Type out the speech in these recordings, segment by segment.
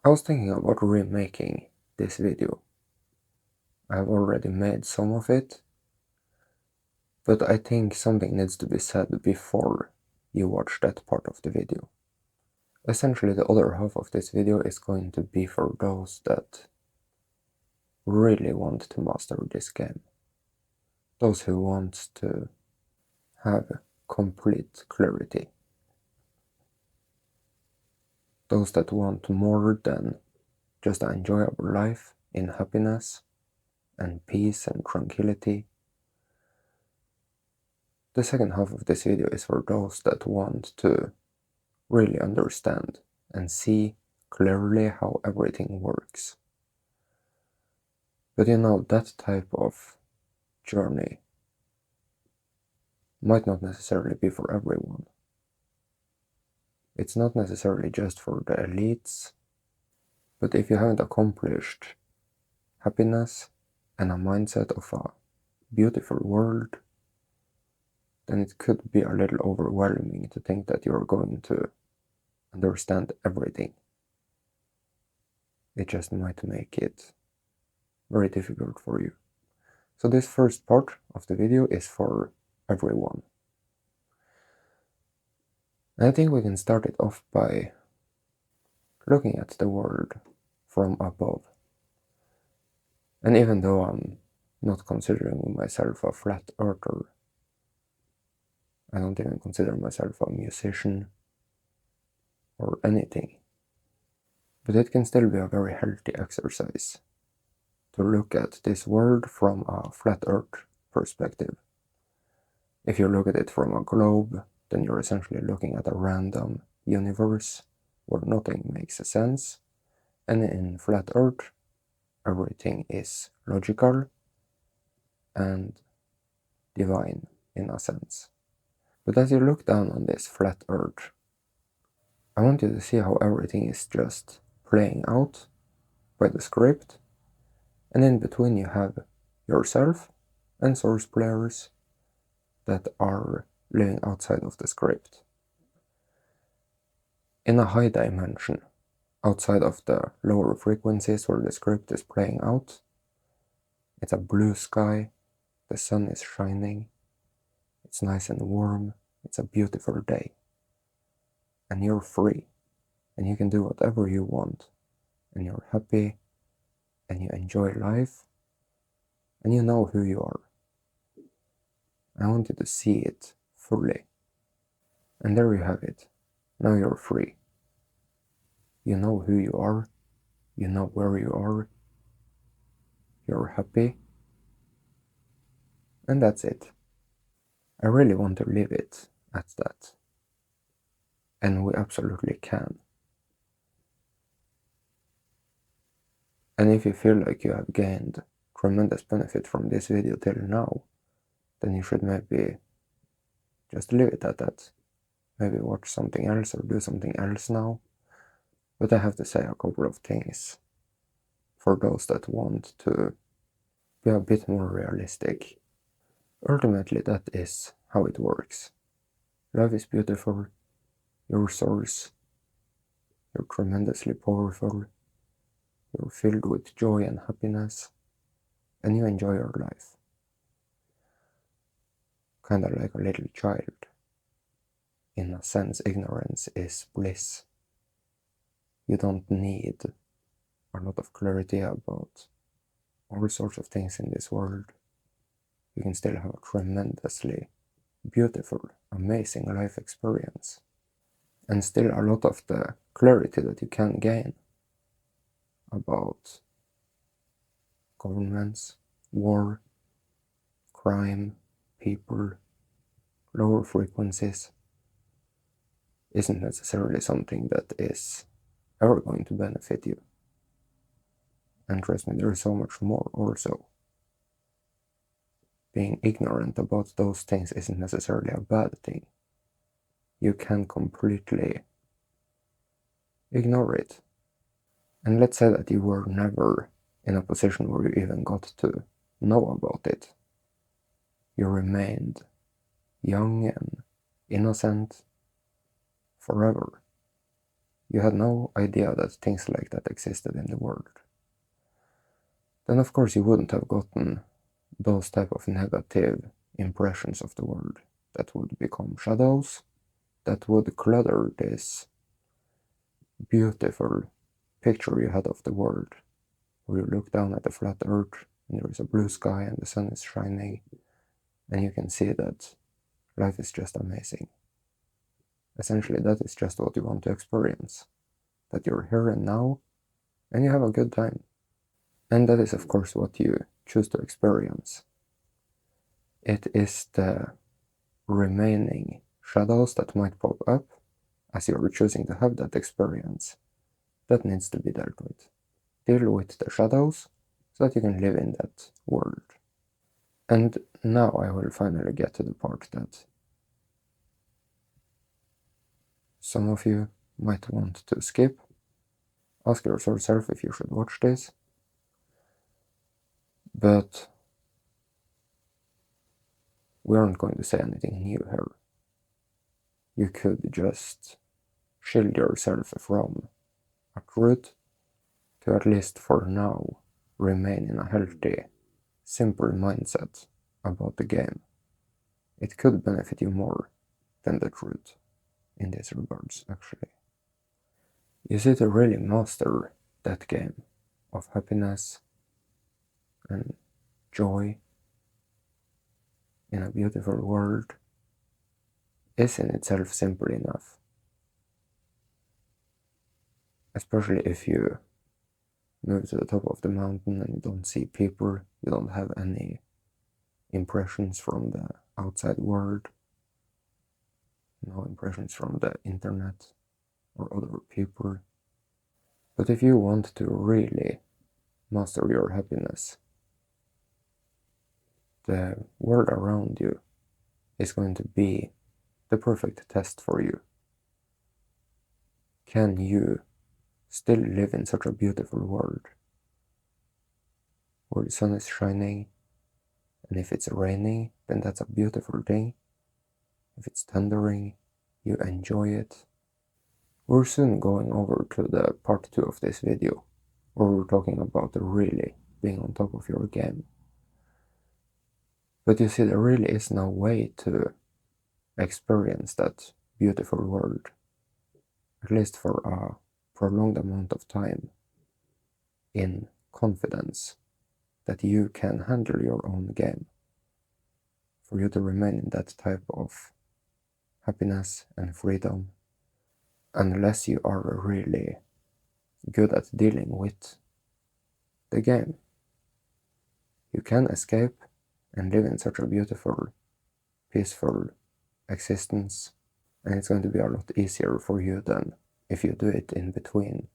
I was thinking about remaking this video. I've already made some of it, but I think something needs to be said before you watch that part of the video. Essentially, the other half of this video is going to be for those that really want to master this game. Those who want to have complete clarity. Those that want more than just an enjoyable life in happiness and peace and tranquility. The second half of this video is for those that want to really understand and see clearly how everything works. But that type of journey might not necessarily be for everyone. It's not necessarily just for the elites, but if you haven't accomplished happiness and a mindset of a beautiful world, then it could be a little overwhelming to think that you're going to understand everything. It just might make it very difficult for you. So this first part of the video is for everyone. And I think we can start it off by looking at the world from above. And even though I'm not considering myself a flat earther, I don't even consider myself a musician or anything, but it can still be a very healthy exercise to look at this world from a flat earth perspective. If you look at it from a globe, then you're essentially looking at a random universe where nothing makes sense, and in flat earth, everything is logical and divine in a sense. But as you look down on this flat earth, I want you to see how everything is just playing out by the script, and in between you have yourself and source players that are living outside of the script. In a high dimension, outside of the lower frequencies where the script is playing out, it's a blue sky, the sun is shining, it's nice and warm, it's a beautiful day. And you're free, and you can do whatever you want, and you're happy, and you enjoy life, and you know who you are. I want you to see it fully. And there you have it. Now you're free. You know who you are, you know where you are, you're happy, and that's it. I really want to leave it at that. And we absolutely can. And if you feel like you have gained tremendous benefit from this video till now, then you should maybe just leave it at that. Maybe watch something else or do something else now. But I have to say a couple of things for those that want to be a bit more realistic. Ultimately, that is how it works. Life is beautiful, you're source, you're tremendously powerful, you're filled with joy and happiness, and you enjoy your life. Kinda like a little child. In a sense, ignorance is bliss. You don't need a lot of clarity about all sorts of things in this world. You can still have a tremendously beautiful, amazing life experience. And still a lot of the clarity that you can gain about governments, war, crime, people, lower frequencies, isn't necessarily something that is ever going to benefit you. And trust me, there is so much more also. Being ignorant about those things isn't necessarily a bad thing. You can completely ignore it. And let's say that you were never in a position where you even got to know about it. You remained young and innocent forever. You had no idea that things like that existed in the world. Then of course you wouldn't have gotten those type of negative impressions of the world that would become shadows, that would clutter this beautiful picture you had of the world, where you look down at the flat earth and there is a blue sky and the sun is shining, and you can see that life is just amazing. Essentially, that is just what you want to experience, that you're here and now, and you have a good time. And that is, of course, what you choose to experience. It is the remaining shadows that might pop up as you're choosing to have that experience that needs to be dealt with. Deal with the shadows so that you can live in that world. And now I will finally get to the part that some of you might want to skip. Ask yourself if you should watch this. But we aren't going to say anything new here. You could just shield yourself from a truth to, at least for now, remain in a healthy, simple mindset about the game. It could benefit you more than the truth in these regards, actually. You see, to really master that game of happiness and joy in a beautiful world is in itself simple enough. Especially if you move to the top of the mountain and you don't see people, you don't have any impressions from the outside world, no impressions from the internet or other people. But if you want to really master your happiness, the world around you is going to be the perfect test for you. Can you still live in such a beautiful world where the sun is shining, and if it's raining, then that's a beautiful thing. If it's thundering, you enjoy it. We're soon going over to the part 2 of this video, where we're talking about really being on top of your game. But you see, there really is no way to experience that beautiful world, at least for a prolonged amount of time, in confidence that you can handle your own game, for you to remain in that type of happiness and freedom, unless you are really good at dealing with the game. You can escape and live in such a beautiful, peaceful existence, and it's going to be a lot easier for you than if you do it in between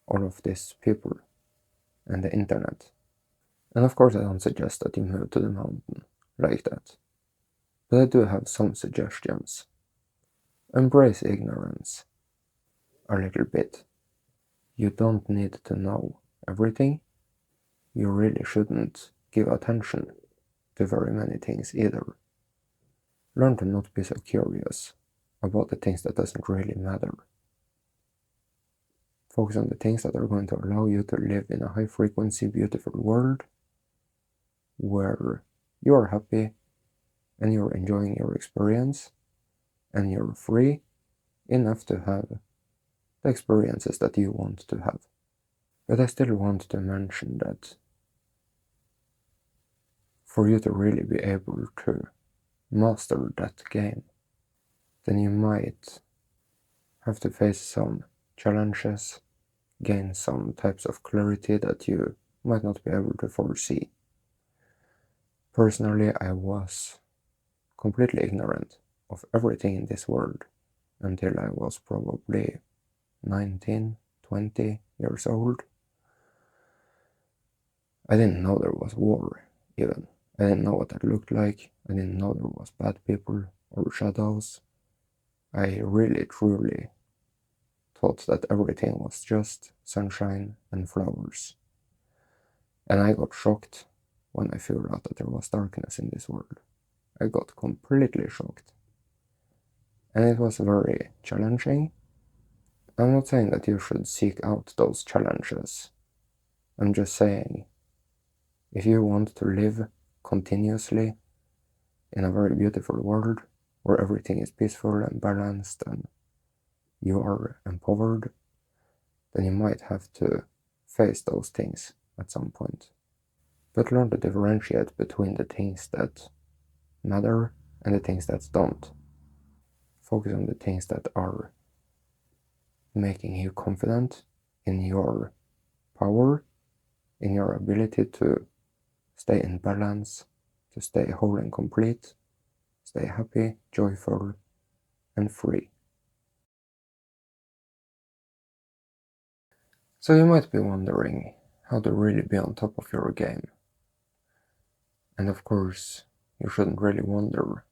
all of these people and the internet. And of course I don't suggest that you move to the mountain like that, but I do have some suggestions. Embrace ignorance a little bit. You don't need to know everything. You really shouldn't give attention to very many things either. Learn to not be so curious about the things that doesn't really matter. Focus on the things that are going to allow you to live in a high frequency, beautiful world where you are happy and you're enjoying your experience and you're free enough to have the experiences that you want to have. But I still want to mention that for you to really be able to master that game, then you might have to face some challenges, gain some types of clarity that you might not be able to foresee. Personally, I was completely ignorant of everything in this world until I was probably 19, 20 years old. I didn't know there was war, even. I didn't know what that looked like. I didn't know there was bad people or shadows. I really, truly thought that everything was just sunshine and flowers. And I got shocked when I figured out that there was darkness in this world. I got completely shocked. And it was very challenging. I'm not saying that you should seek out those challenges. I'm just saying, if you want to live continuously in a very beautiful world where everything is peaceful and balanced and you are empowered, then you might have to face those things at some point. But learn to differentiate between the things that matter and the things that don't. Focus on the things that are making you confident in your power, in your ability to stay in balance, to stay whole and complete, stay happy, joyful, and free. So you might be wondering how to really be on top of your game. And of course, you shouldn't really wonder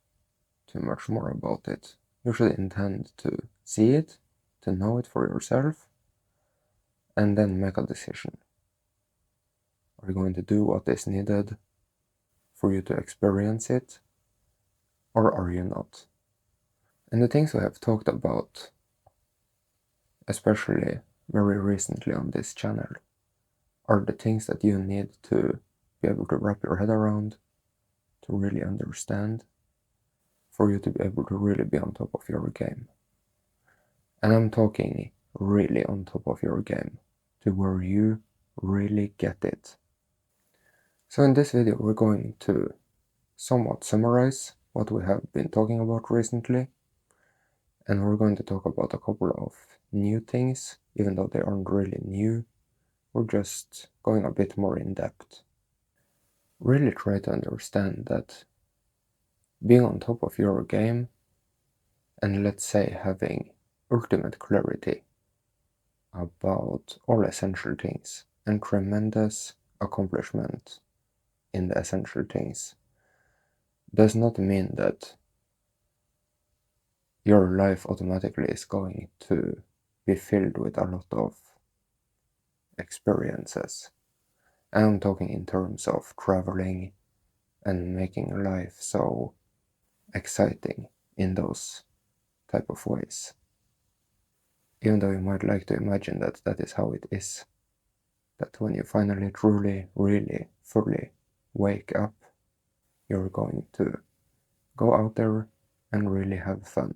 too much more about it. You should intend to see it, to know it for yourself, and then make a decision. Are you going to do what is needed for you to experience it, or are you not? And the things we have talked about, especially very recently on this channel, are the things that you need to be able to wrap your head around, to really understand, for you to be able to really be on top of your game. And I'm talking really on top of your game, to where you really get it. So in this video we're going to somewhat summarize what we have been talking about recently, and we're going to talk about a couple of new things, even though they aren't really new. We're just going a bit more in depth. Really try to understand that being on top of your game, and let's say having ultimate clarity about all essential things and tremendous accomplishment in the essential things, does not mean that your life automatically is going to be filled with a lot of experiences. And I'm talking in terms of traveling and making life so exciting in those type of ways. Even though you might like to imagine that that is how it is, that when you finally truly, really, fully wake up, you're going to go out there and really have fun.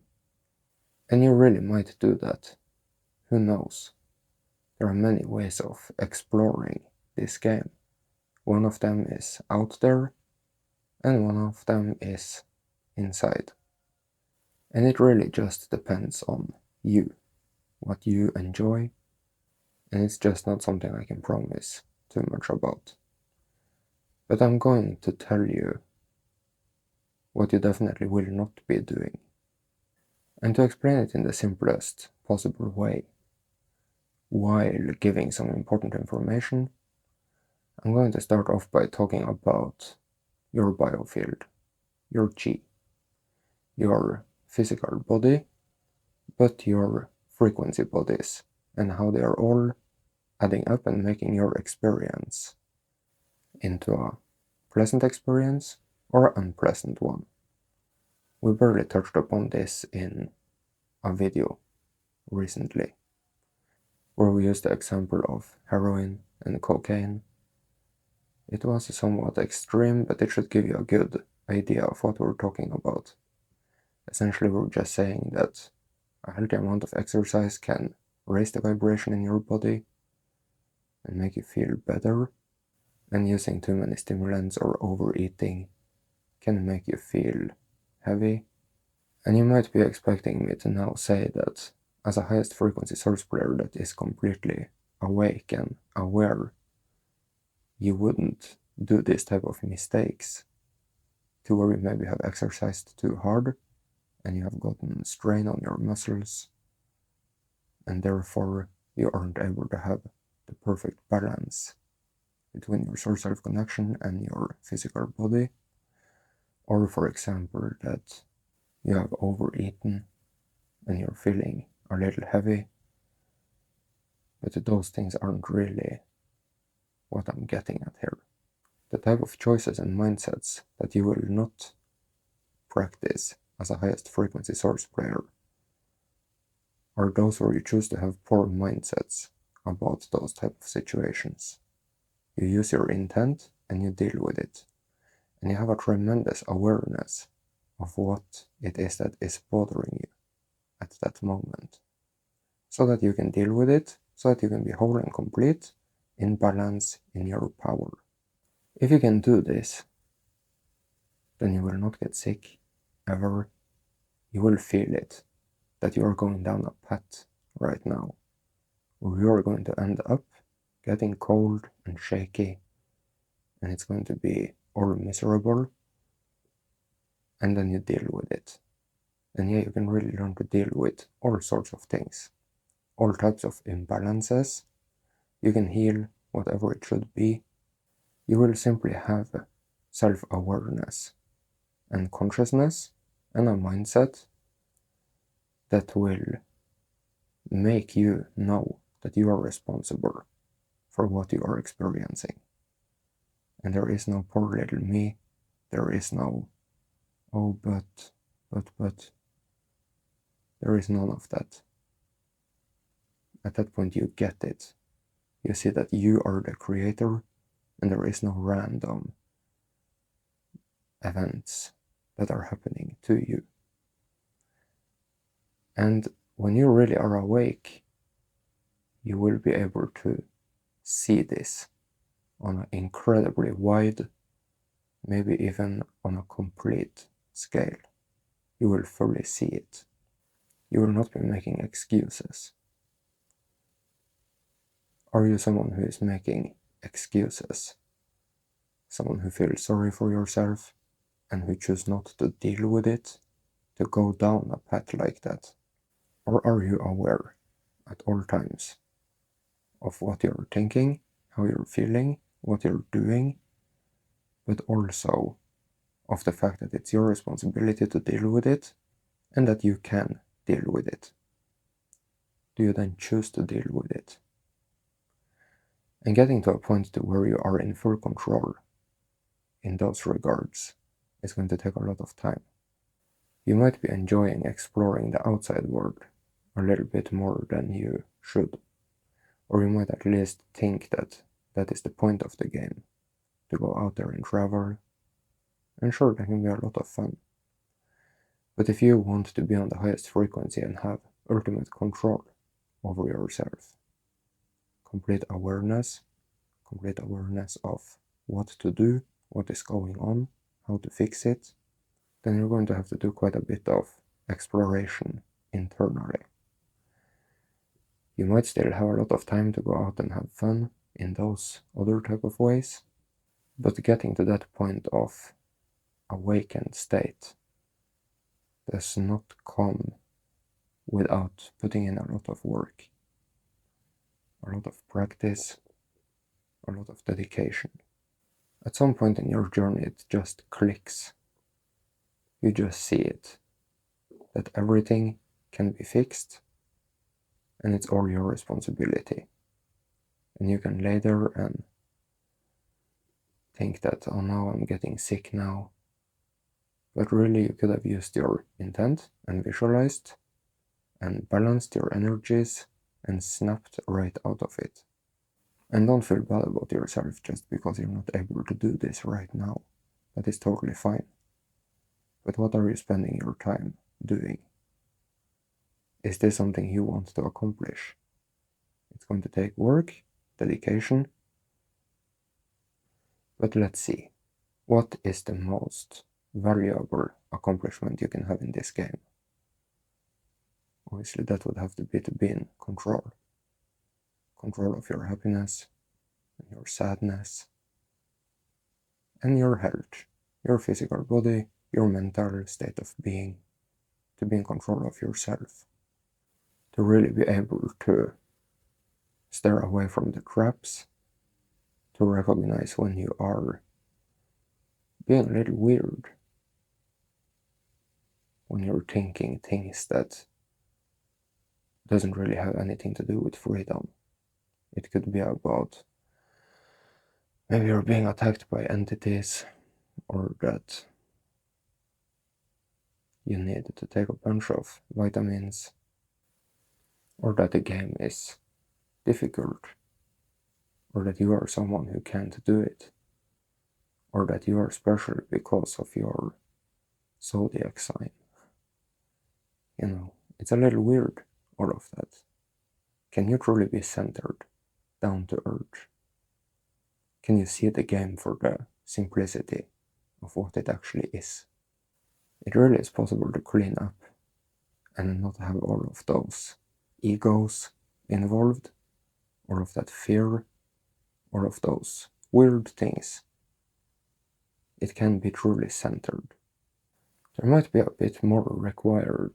And you really might do that. Who knows? There are many ways of exploring this game. One of them is out there, and one of them is inside. And it really just depends on you, what you enjoy, and it's just not something I can promise too much about. But I'm going to tell you what you definitely will not be doing. And to explain it in the simplest possible way, while giving some important information, I'm going to start off by talking about your biofield, your chi, your physical body, but your frequency bodies, and how they are all adding up and making your experience into a pleasant experience or unpleasant one. We barely touched upon this in a video recently, where we used the example of heroin and cocaine. It was somewhat extreme, but it should give you a good idea of what we're talking about. Essentially, we're just saying that a healthy amount of exercise can raise the vibration in your body and make you feel better, and using too many stimulants or overeating can make you feel heavy. And you might be expecting me to now say that as a highest frequency source player that is completely awake and aware, you wouldn't do this type of mistakes, to where you maybe have exercised too hard and you have gotten strain on your muscles, and therefore you aren't able to have the perfect balance between your source self-connection and your physical body. Or for example, that you have overeaten and you're feeling a little heavy, but those things aren't really what I'm getting at here. The type of choices and mindsets that you will not practice as a highest frequency source player are those where you choose to have poor mindsets about those type of situations. You use your intent and you deal with it. And you have a tremendous awareness of what it is that is bothering you at that moment, so that you can deal with it, so that you can be whole and complete, in balance, in your power. If you can do this, then you will not get sick, ever. You will feel it, that you are going down a path right now, where you are going to end up getting cold and shaky, and it's going to be all miserable, and then you deal with it. And yeah, you can really learn to deal with all sorts of things, all types of imbalances. You can heal whatever it should be. You will simply have self-awareness and consciousness and a mindset that will make you know that you are responsible for what you are experiencing. And there is no poor little me. There is no, oh, but. There is none of that. At that point, you get it. You see that you are the creator, and there is no random events that are happening to you. And when you really are awake, you will be able to see this on an incredibly wide, maybe even on a complete scale. You will fully see it. You will not be making excuses. Are you someone who is making excuses? Someone who feels sorry for yourself and who choose not to deal with it, to go down a path like that? Or are you aware at all times of what you're thinking, how you're feeling, what you're doing, but also of the fact that it's your responsibility to deal with it and that you can deal with it? Do you then choose to deal with it? And getting to a point to where you are in full control in those regards is going to take a lot of time. You might be enjoying exploring the outside world a little bit more than you should, or you might at least think that that is the point of the game, to go out there and travel, and sure, that can be a lot of fun. But if you want to be on the highest frequency and have ultimate control over yourself, complete awareness of what to do, what is going on, how to fix it, then you're going to have to do quite a bit of exploration internally. You might still have a lot of time to go out and have fun in those other type of ways, but getting to that point of awakened state does not come without putting in a lot of work, a lot of practice, a lot of dedication. At some point in your journey, it just clicks. You just see it, that everything can be fixed, and it's all your responsibility. And you can lay there and think that, oh no, I'm getting sick now. But really, you could have used your intent and visualized and balanced your energies and snapped right out of it. And don't feel bad about yourself just because you're not able to do this right now. That is totally fine. But what are you spending your time doing? Is this something you want to accomplish? It's going to take work, dedication. But let's see. What is the most valuable accomplishment you can have in this game? Obviously, that would have to be in control. Control of your happiness, and your sadness, and your health, your physical body, your mental state of being, to be in control of yourself, to really be able to steer away from the traps, to recognize when you are being a little weird, when you're thinking things that doesn't really have anything to do with freedom. It could be about maybe you're being attacked by entities, or that you need to take a bunch of vitamins, or that the game is difficult, or that you are someone who can't do it, or that you are special because of your zodiac sign. It's a little weird, all of that. Can you truly be centered, down to earth? Can you see the game for the simplicity of what it actually is? It really is possible to clean up and not have all of those egos involved, all of that fear, all of those weird things. It can be truly centered. There might be a bit more required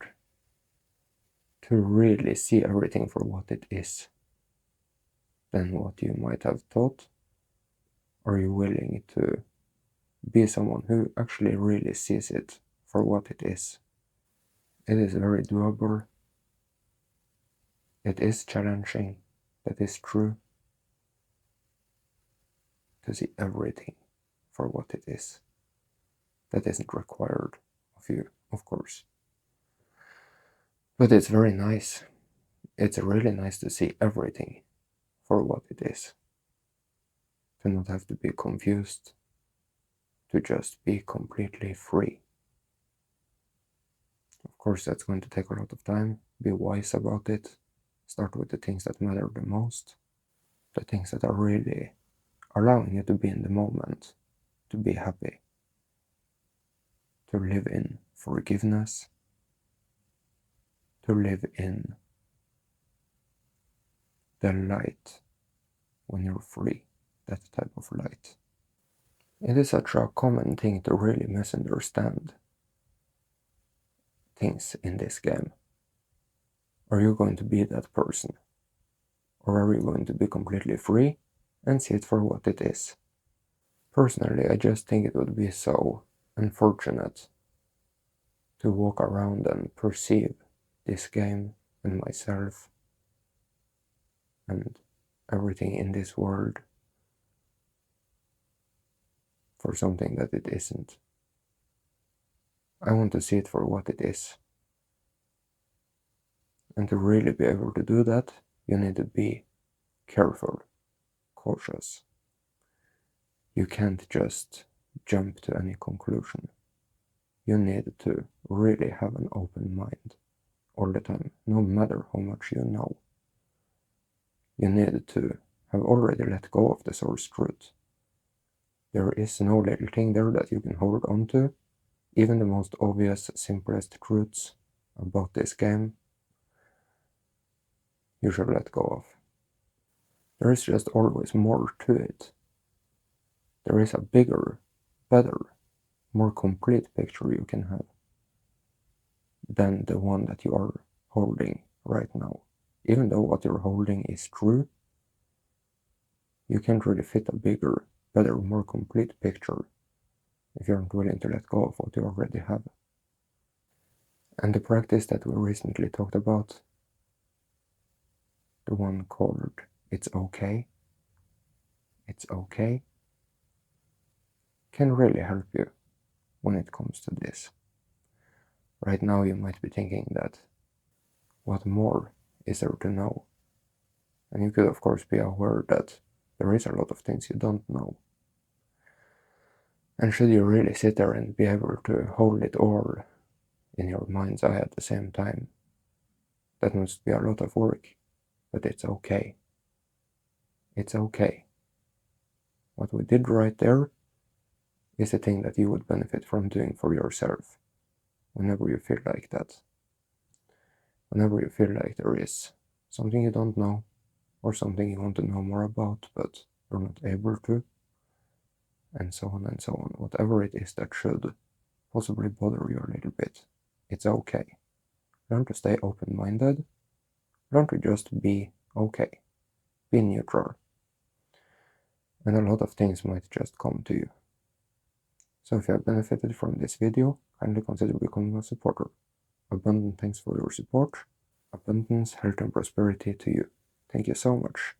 to really see everything for what it is than what you might have thought. Are you willing to be someone who actually really sees it for what it is? It is very doable. It is challenging. That is true. To see everything for what it is. That isn't required of you, of course. But it's very nice. It's really nice to see everything for what it is. To not have to be confused. To just be completely free. Of course, that's going to take a lot of time. Be wise about it. Start with the things that matter the most. The things that are really allowing you to be in the moment. To be happy. To live in forgiveness. To live in the light when you're free. That type of light. It is such a common thing to really misunderstand things in this game. Are you going to be that person? Or are you going to be completely free and see it for what it is? Personally, I just think it would be so unfortunate to walk around and perceive this game and myself and everything in this world for something that it isn't. I want to see it for what it is. And to really be able to do that, you need to be careful, cautious. You can't just jump to any conclusion. You need to really have an open mind all the time, no matter how much you know. You need to have already let go of the source truth. There is no little thing there that you can hold on to. Even the most obvious, simplest truths about this game, you should let go of. There is just always more to it. There is a bigger, better, more complete picture you can have than the one that you are holding right now. Even though what you're holding is true, you can't really fit a bigger, better, more complete picture if you aren't willing to let go of what you already have. And the practice that we recently talked about, the one called It's Okay, can really help you when it comes to this. Right now you might be thinking that, what more is there to know? And you could of course be aware that there is a lot of things you don't know. And should you really sit there and be able to hold it all in your mind's eye at the same time, that must be a lot of work, but it's okay. It's okay. What we did right there is a thing that you would benefit from doing for yourself whenever you feel like that. Whenever you feel like there is something you don't know or something you want to know more about but you're not able to, and so on and so on. Whatever it is that should possibly bother you a little bit, it's okay. Learn to stay open-minded. Learn to just be okay. Be neutral. And a lot of things might just come to you. So if you have benefited from this video, kindly consider becoming a supporter. Abundant thanks for your support. Abundance, health and prosperity to you. Thank you so much.